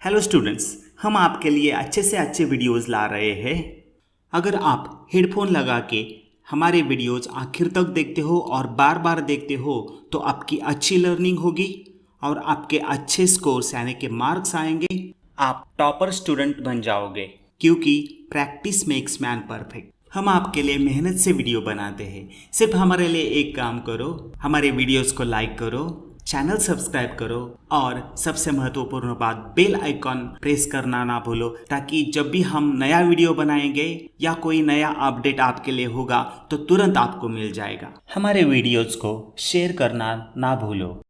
Hello students, हम आपके लिए अच्छे से अच्छे वीडियोस ला रहे हैं। अगर आप हेडफोन लगा के हमारे वीडियोस आखिर तक देखते हो और बार बार देखते हो तो आपकी अच्छी लर्निंग होगी और आपके अच्छे स्कोर्स यानी कि मार्क्स आएंगे। आप टॉपर स्टूडेंट बन जाओगे क्योंकि प्रैक्टिस मेक्स मैन परफेक्ट। हम आपके लिए मेहनत से वीडियो बनाते हैं। सिर्फ हमारे लिए एक काम करो, हमारे वीडियोस को लाइक करो, चैनल सब्सक्राइब करो और सबसे महत्वपूर्ण बात बेल आइकॉन प्रेस करना ना भूलो, ताकि जब भी हम नया वीडियो बनाएंगे या कोई नया अपडेट आपके लिए होगा तो तुरंत आपको मिल जाएगा। हमारे वीडियोस को शेयर करना ना भूलो।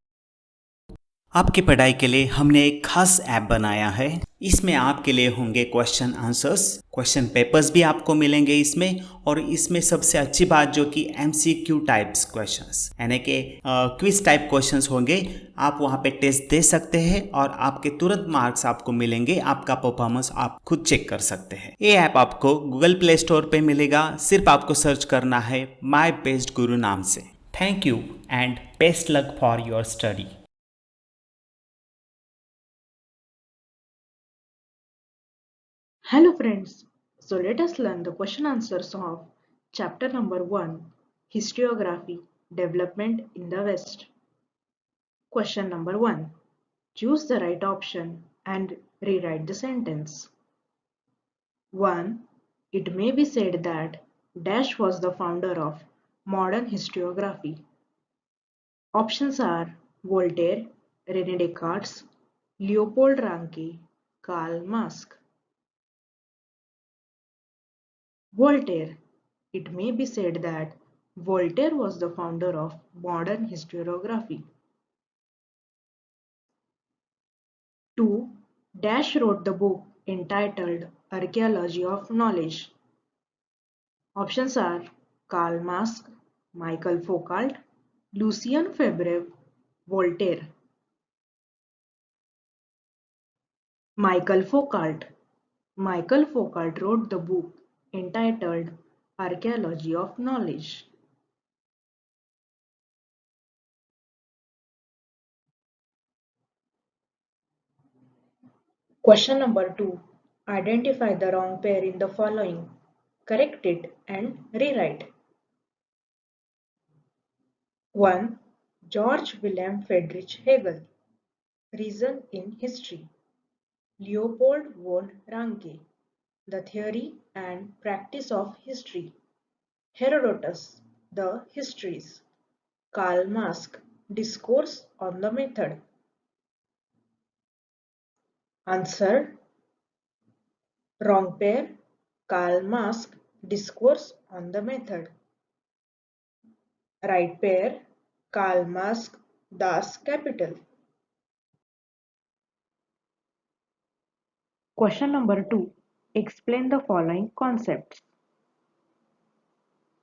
आपकी पढ़ाई के लिए हमने एक खास ऐप बनाया है। इसमें आपके लिए होंगे क्वेश्चन आंसर्स, क्वेश्चन पेपर्स भी आपको मिलेंगे इसमें। और इसमें सबसे अच्छी बात जो कि एमसीक्यू टाइप्स क्वेश्चंस यानी कि क्विज टाइप क्वेश्चंस होंगे। आप वहां पे टेस्ट दे सकते हैं और आपके तुरंत मार्क्स आपको मिलेंगे। आपका परफॉर्मेंस आप खुद चेक कर सकते हैं। ये ऐप आपको गूगल प्ले स्टोर पे मिलेगा। सिर्फ आपको सर्च करना है माई बेस्ट गुरु नाम से। Thank you and best luck for your study. Hello friends, so let us learn the question answers of chapter number 1, Historiography, Development in the West. Question number 1. Choose the right option and rewrite the sentence. 1. It may be said that Dash was the founder of modern historiography. Options are Voltaire, René Descartes, Leopold Ranke, Karl Marx. Voltaire. It may be said that Voltaire was the founder of modern historiography. 2. Dash wrote the book entitled Archaeology of Knowledge. Options are Karl Marx, Michael Foucault, Lucien Febvre, Voltaire. Michael Foucault. Michael Foucault wrote the book entitled Archaeology of Knowledge. Question number 2. Identify the wrong pair in the following. Correct it and rewrite. 1. George Wilhelm Friedrich Hegel. Reason in History. Leopold von Ranke. The Theory and Practice of History. Herodotus. The Histories. Karl Marx. Discourse on the Method. Answer. Wrong pair. Karl Marx. Discourse on the Method. Right pair. Karl Marx. Das Kapital. Question number 2. Explain the following concepts.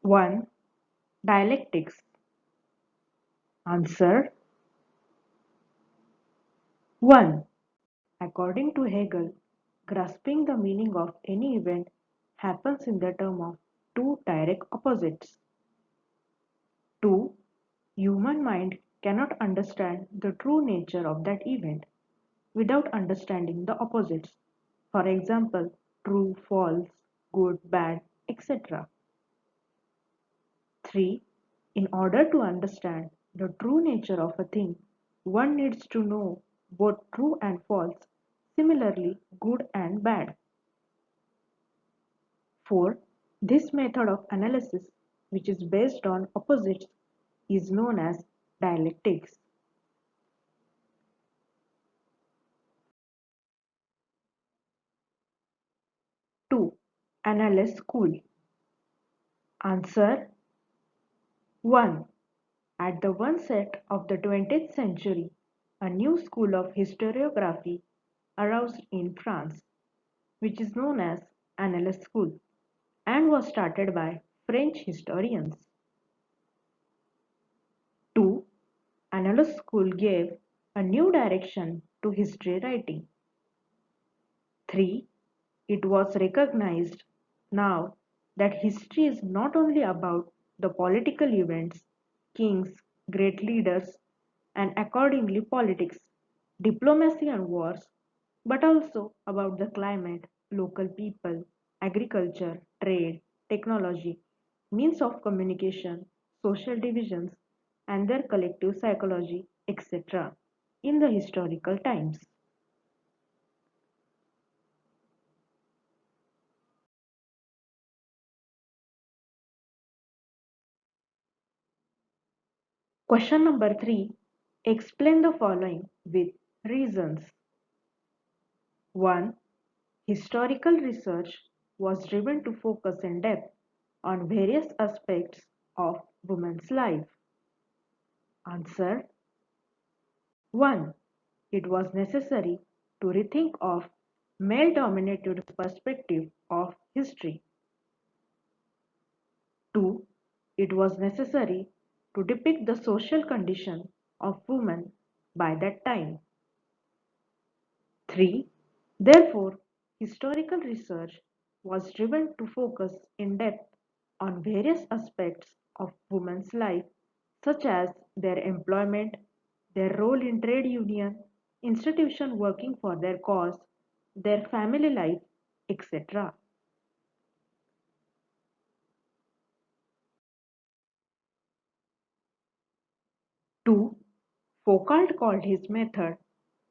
1. Dialectics. Answer. 1. According to Hegel, grasping the meaning of any event happens in the term of two direct opposites. 2. Human mind cannot understand the true nature of that event without understanding the opposites. For example, true, false, good, bad, etc. 3. In order to understand the true nature of a thing, one needs to know both true and false, similarly good and bad. 4. This method of analysis, which is based on opposites, is known as dialectics. Two. Annales School. Answer. 1. At the onset of the 20th century, a new school of historiography arose in France, which is known as Annales School, and was started by French historians. 2. Annales School gave a new direction to history writing. 3. It was recognized now that history is not only about the political events, kings, great leaders, and accordingly politics, diplomacy and wars, but also about the climate, local people, agriculture, trade, technology, means of communication, social divisions, and their collective psychology, etc., in the historical times. Question number 3. Explain the following with reasons. 1. Historical research was driven to focus in depth on various aspects of women's life. Answer. 1. It was necessary to rethink of male-dominated perspective of history. 2. It was necessary to depict the social condition of women by that time. 3. Therefore, historical research was driven to focus in depth on various aspects of women's life, such as their employment, their role in trade union, institution working for their cause, their family life, etc. 2. Foucault called his method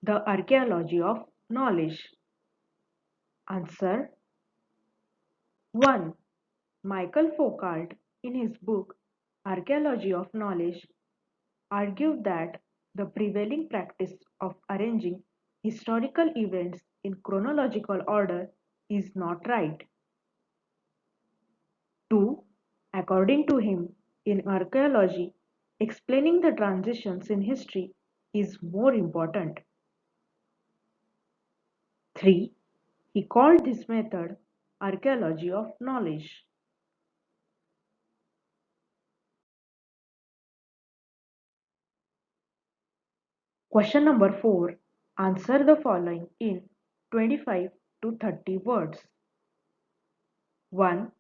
the archaeology of knowledge. Answer. 1. Michael Foucault, in his book Archaeology of Knowledge, argued that the prevailing practice of arranging historical events in chronological order is not right. 2. According to him, in archaeology, explaining the transitions in history is more important. 3. He called this method archaeology of knowledge. Question number 4. Answer the following in 25 to 30 words. 1.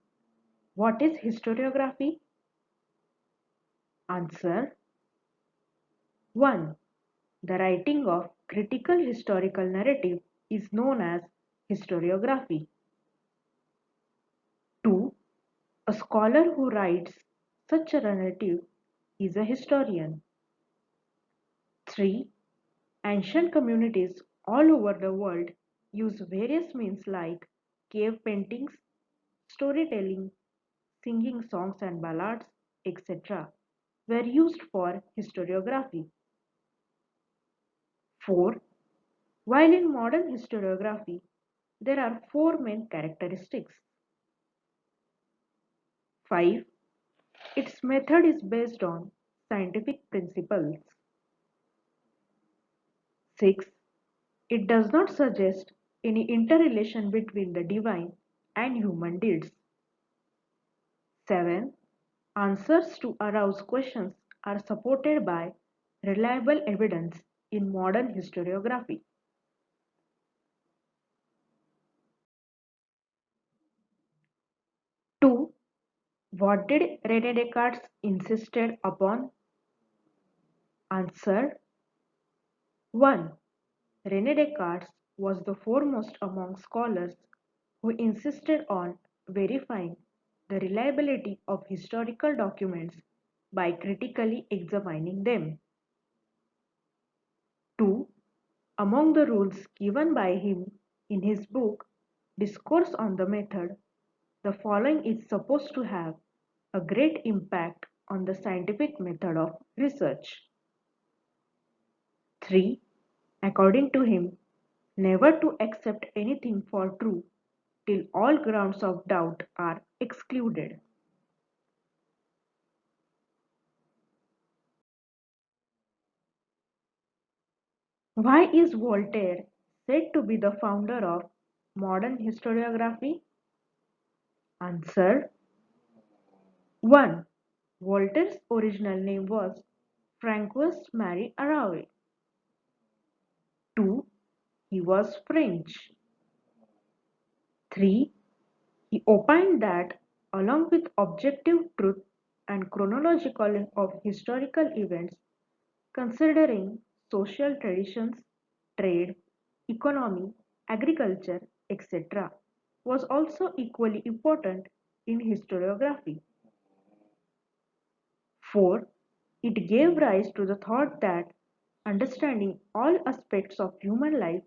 What is historiography? Answer. 1. The writing of critical historical narrative is known as historiography. 2. A scholar who writes such a narrative is a historian. 3. Ancient communities all over the world use various means like cave paintings, storytelling, singing songs and ballads, etc. were used for historiography. 4. While in modern historiography, there are four main characteristics. 5. Its method is based on scientific principles. 6. It does not suggest any interrelation between the divine and human deeds. 7. Answers to aroused questions are supported by reliable evidence in modern historiography. 2. What did René Descartes insisted upon? Answer. 1. René Descartes was the foremost among scholars who insisted on verifying the reliability of historical documents by critically examining them. 2. Among the rules given by him in his book Discourse on the Method, the following is supposed to have a great impact on the scientific method of research. 3. According to him, never to accept anything for true till all grounds of doubt are excluded. Why is Voltaire said to be the founder of modern historiography? Answer. 1. Voltaire's original name was Francois Marie Arouet. 2. He was French. 3. He opined that, along with objective truth and chronological of historical events, considering social traditions, trade, economy, agriculture, etc., was also equally important in historiography. 4. It gave rise to the thought that understanding all aspects of human life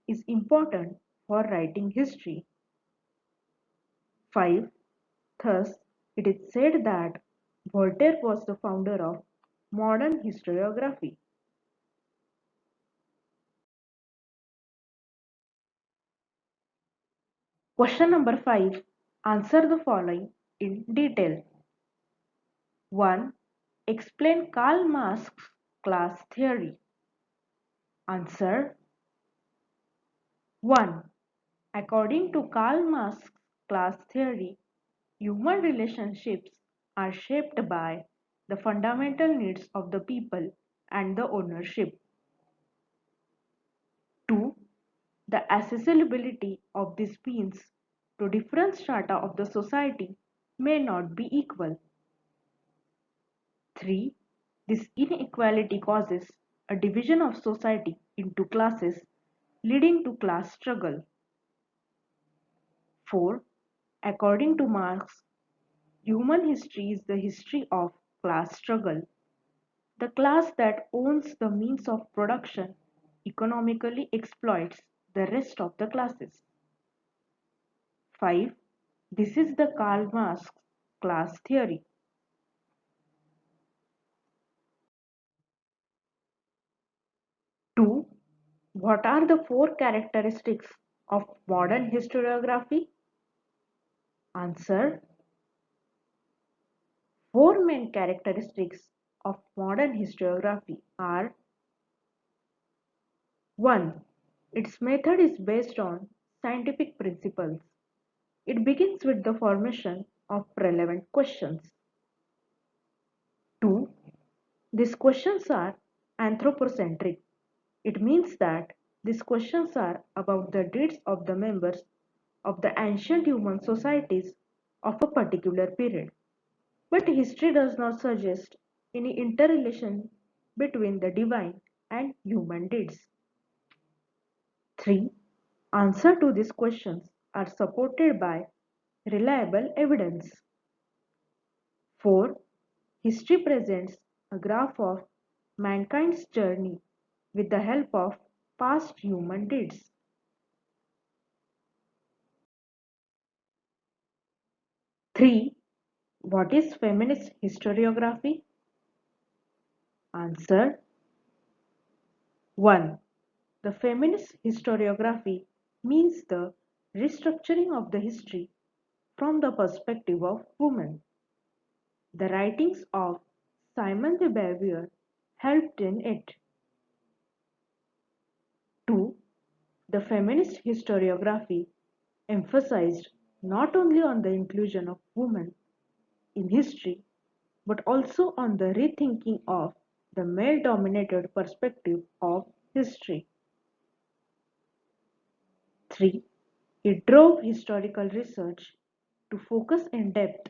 is important for writing history. 5. Thus, it is said that Voltaire was the founder of modern historiography. Question number 5. Answer the following in detail. 1. Explain Karl Marx's class theory. Answer 1. According to Karl Marx's class theory, human relationships are shaped by the fundamental needs of the people and the ownership. 2. The accessibility of these means to different strata of the society may not be equal. 3. This inequality causes a division of society into classes, leading to class struggle. 4. According to Marx, human history is the history of class struggle. The class that owns the means of production economically exploits the rest of the classes. 5. This is the Karl Marx class theory. 2. What are the four characteristics of modern historiography? Answer. Four main characteristics of modern historiography are: 1. Its method is based on scientific principles. It begins with the formation of relevant questions. 2. These questions are anthropocentric. It means that these questions are about the deeds of the members of the ancient human societies of a particular period. But history does not suggest any interrelation between the divine and human deeds. 3. Answers to these questions are supported by reliable evidence. 4. History presents a graph of mankind's journey with the help of past human deeds. 3. What is feminist historiography? Answer. 1. The feminist historiography means the restructuring of the history from the perspective of women. The writings of Simone de Beauvoir helped in it. 2. The feminist historiography emphasized not only on the inclusion of women in history but also on the rethinking of the male dominated perspective of history. 3. It drove historical research to focus in depth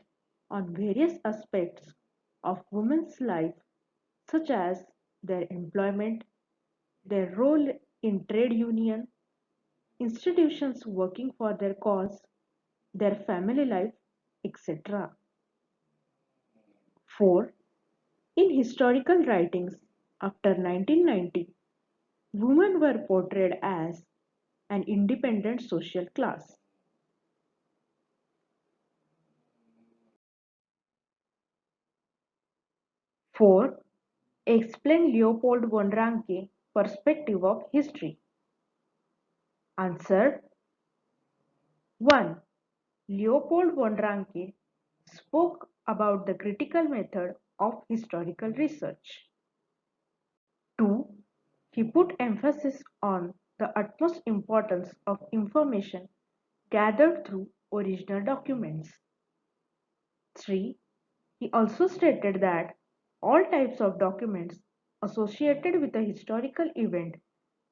on various aspects of women's life, such as their employment, their role in trade union, institutions working for their cause, their family life, etc. 4. In historical writings after 1990, women were portrayed as an independent social class. 4. Explain Leopold von Ranke perspective of history. Answer. 1. Leopold von Ranke spoke about the critical method of historical research. 2. He put emphasis on the utmost importance of information gathered through original documents. 3. He also stated that all types of documents associated with a historical event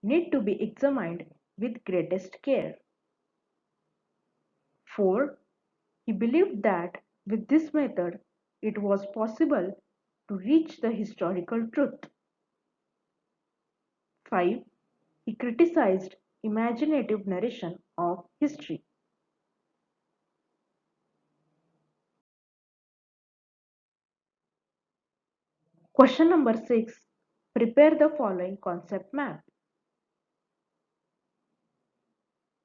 need to be examined with greatest care. 4. He believed that with this method it was possible to reach the historical truth. 5. He criticized imaginative narration of history. Question number 6. Prepare the following concept map.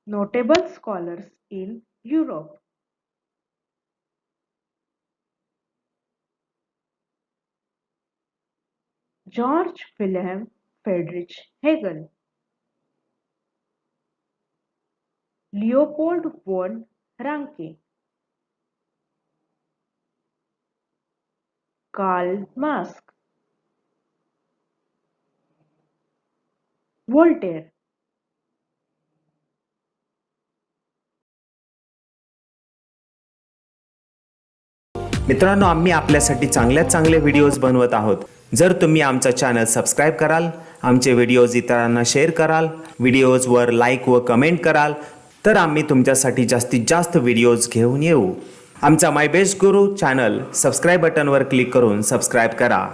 Notable scholars in Europe. Georg Wilhelm Friedrich Hegel, Leopold von Ranke, Karl Marx, Voltaire. मित्रांनो, आम्ही आपल्यासाठी चांगले videos बनवत आहोत. जर तुम्ही आमचा channel subscribe कराल, आमचे व्हिडिओज इतरांना शेअर कराल, व्हिडिओजवर लाईक व कमेंट कराल, तर आम्ही तुमच्यासाठी जास्तीत जास्त व्हिडिओज घेऊन येऊ. आमचा my best Guru channel subscribe बटनवर click करून सबस्क्राईब करा.